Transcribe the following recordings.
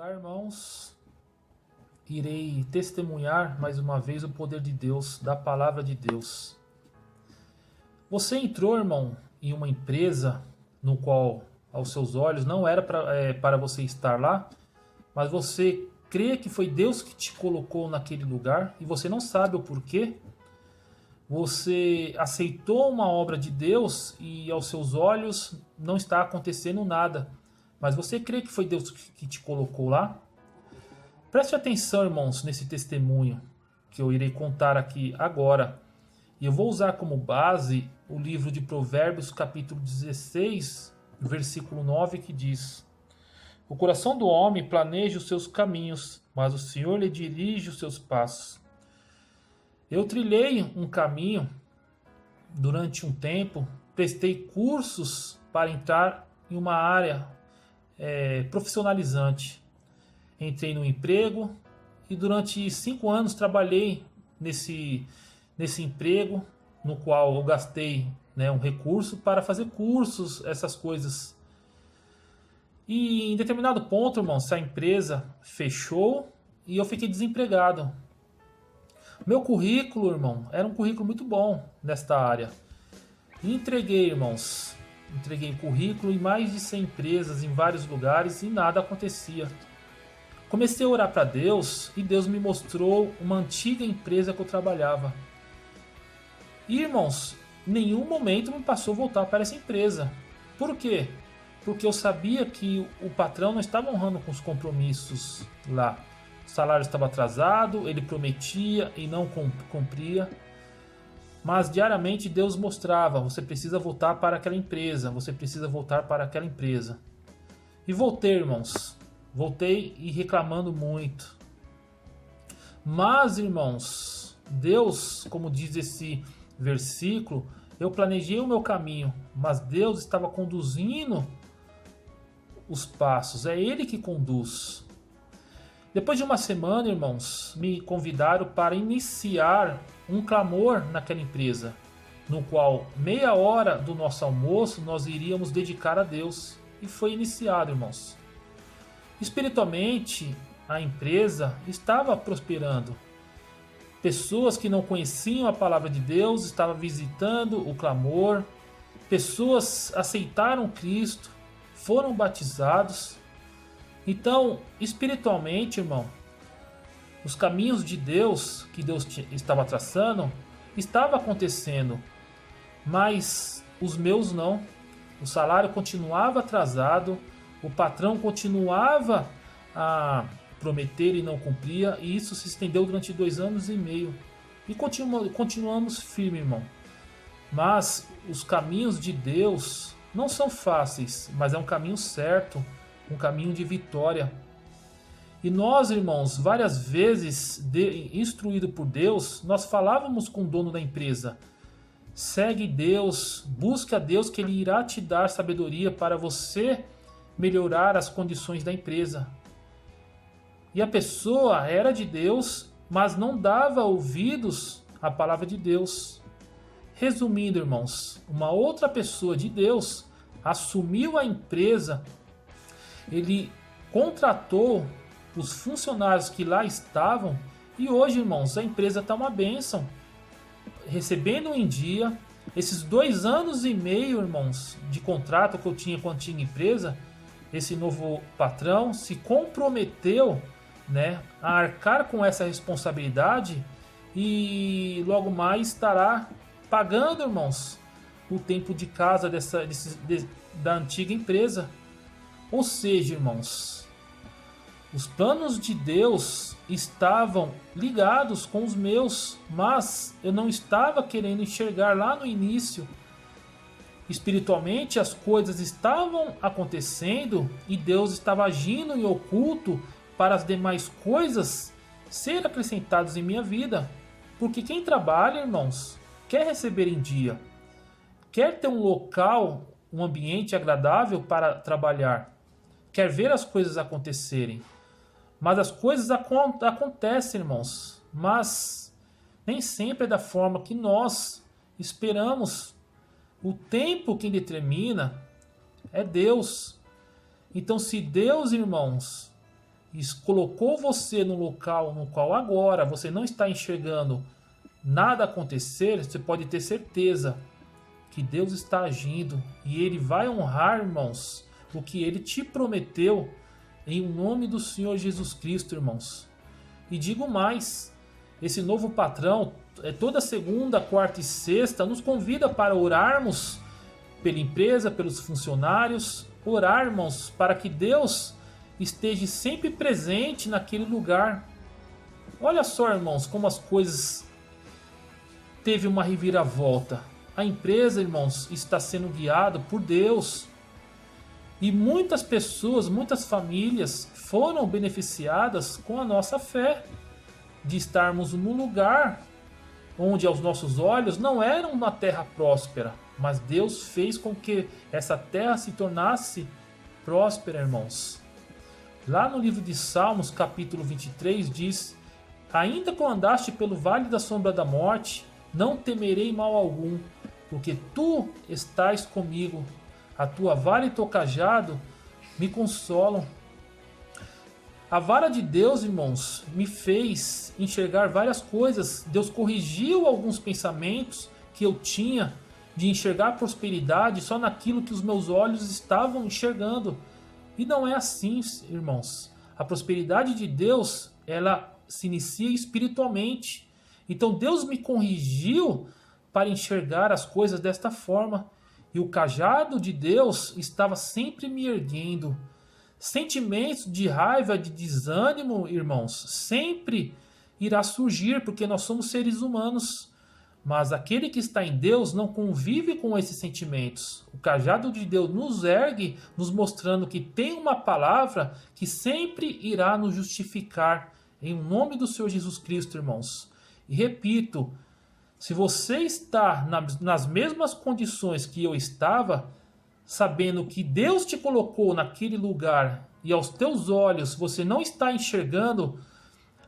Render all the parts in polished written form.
Olá, irmãos. Irei testemunhar mais uma vez o poder de Deus, da palavra de Deus. Você entrou, irmão, em uma empresa no qual, aos seus olhos, não era para você estar lá, mas você crê que foi Deus que te colocou naquele lugar e você não sabe o porquê. Você aceitou uma obra de Deus e aos seus olhos não está acontecendo nada, mas você crê que foi Deus que te colocou lá? Preste atenção, irmãos, nesse testemunho que eu irei contar aqui agora. E eu vou usar como base o livro de Provérbios, capítulo 16, versículo 9, que diz: O coração do homem planeja os seus caminhos, mas o Senhor lhe dirige os seus passos. Eu trilhei um caminho durante um tempo, prestei cursos para entrar em uma área profissionalizante. Entrei no emprego e durante 5 anos trabalhei nesse emprego, no qual eu gastei, um recurso para fazer cursos, essas coisas. E em determinado ponto, irmão, a empresa fechou e eu fiquei desempregado. Meu currículo, irmão, era um currículo muito bom nesta área. E entreguei, irmãos, entreguei currículo em mais de 100 empresas, em vários lugares, e nada acontecia. Comecei a orar para Deus e Deus me mostrou uma antiga empresa que eu trabalhava. E, irmãos, em nenhum momento me passou a voltar para essa empresa. Por quê? Porque eu sabia que o patrão não estava honrando com os compromissos lá. O salário estava atrasado, ele prometia e não cumpria. Mas diariamente Deus mostrava: você precisa voltar para aquela empresa, você precisa voltar para aquela empresa. E voltei, irmãos. Voltei e reclamando muito. Mas, irmãos, Deus, como diz esse versículo, eu planejei o meu caminho, mas Deus estava conduzindo os passos. É Ele que conduz. Depois de uma semana, irmãos, me convidaram para iniciar um clamor naquela empresa, no qual meia hora do nosso almoço nós iríamos dedicar a Deus. E foi iniciado, irmãos. Espiritualmente, a empresa estava prosperando. Pessoas que não conheciam a palavra de Deus estavam visitando o clamor. Pessoas aceitaram Cristo, foram batizados. Então, espiritualmente, irmão, os caminhos de Deus que Deus estava traçando estava acontecendo, mas os meus não. O salário continuava atrasado, o patrão continuava a prometer e não cumpria, e isso se estendeu durante 2 anos e meio. E continuamos firme, irmão. Mas os caminhos de Deus não são fáceis, mas é um caminho certo, um caminho de vitória. E nós, irmãos, várias vezes, instruído por Deus, nós falávamos com o dono da empresa: segue Deus, busca Deus, que Ele irá te dar sabedoria para você melhorar as condições da empresa. E a pessoa era de Deus, mas não dava ouvidos à palavra de Deus. Resumindo, irmãos, uma outra pessoa de Deus assumiu a empresa. Ele contratou os funcionários que lá estavam e hoje, irmãos, a empresa está uma bênção, recebendo em dia. Esses 2 anos e meio, irmãos, de contrato que eu tinha com a antiga empresa, esse novo patrão se comprometeu, a arcar com essa responsabilidade e logo mais estará pagando, irmãos, o tempo de casa da antiga empresa. Ou seja, irmãos, os planos de Deus estavam ligados com os meus, mas eu não estava querendo enxergar lá no início. Espiritualmente as coisas estavam acontecendo e Deus estava agindo em oculto para as demais coisas serem acrescentadas em minha vida. Porque quem trabalha, irmãos, quer receber em dia, quer ter um local, um ambiente agradável para trabalhar, quer ver as coisas acontecerem. Mas as coisas acontecem, irmãos, mas nem sempre é da forma que nós esperamos. O tempo quem determina é Deus. Então, se Deus, irmãos, colocou você no local no qual agora você não está enxergando nada acontecer, você pode ter certeza que Deus está agindo e Ele vai honrar, irmãos, o que Ele te prometeu em nome do Senhor Jesus Cristo, irmãos. E digo mais, esse novo patrão, toda segunda, quarta e sexta, nos convida para orarmos pela empresa, pelos funcionários, orar, irmãos, para que Deus esteja sempre presente naquele lugar. Olha só, irmãos, como as coisas teve uma reviravolta. A empresa, irmãos, está sendo guiada por Deus. E muitas pessoas, muitas famílias foram beneficiadas com a nossa fé. De estarmos num lugar onde aos nossos olhos não era uma terra próspera. Mas Deus fez com que essa terra se tornasse próspera, irmãos. Lá no livro de Salmos, capítulo 23, diz: ainda que eu andaste pelo vale da sombra da morte, não temerei mal algum, porque tu estás comigo. A tua vara e teu cajado me consolam. A vara de Deus, irmãos, me fez enxergar várias coisas. Deus corrigiu alguns pensamentos que eu tinha de enxergar prosperidade só naquilo que os meus olhos estavam enxergando. E não é assim, irmãos. A prosperidade de Deus, ela se inicia espiritualmente. Então Deus me corrigiu para enxergar as coisas desta forma. E o cajado de Deus estava sempre me erguendo. Sentimentos de raiva, de desânimo, irmãos, sempre irá surgir, porque nós somos seres humanos. Mas aquele que está em Deus não convive com esses sentimentos. O cajado de Deus nos ergue, nos mostrando que tem uma palavra que sempre irá nos justificar. Em nome do Senhor Jesus Cristo, irmãos. E repito, se você está nas mesmas condições que eu estava, sabendo que Deus te colocou naquele lugar e aos teus olhos você não está enxergando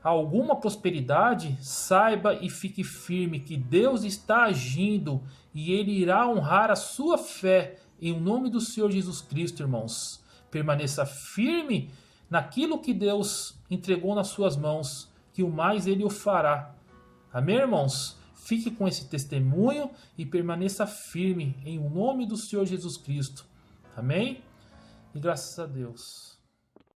alguma prosperidade, saiba e fique firme que Deus está agindo e Ele irá honrar a sua fé em nome do Senhor Jesus Cristo, irmãos. Permaneça firme naquilo que Deus entregou nas suas mãos, que o mais Ele o fará. Amém, irmãos? Fique com esse testemunho e permaneça firme em nome do Senhor Jesus Cristo. Amém? E graças a Deus.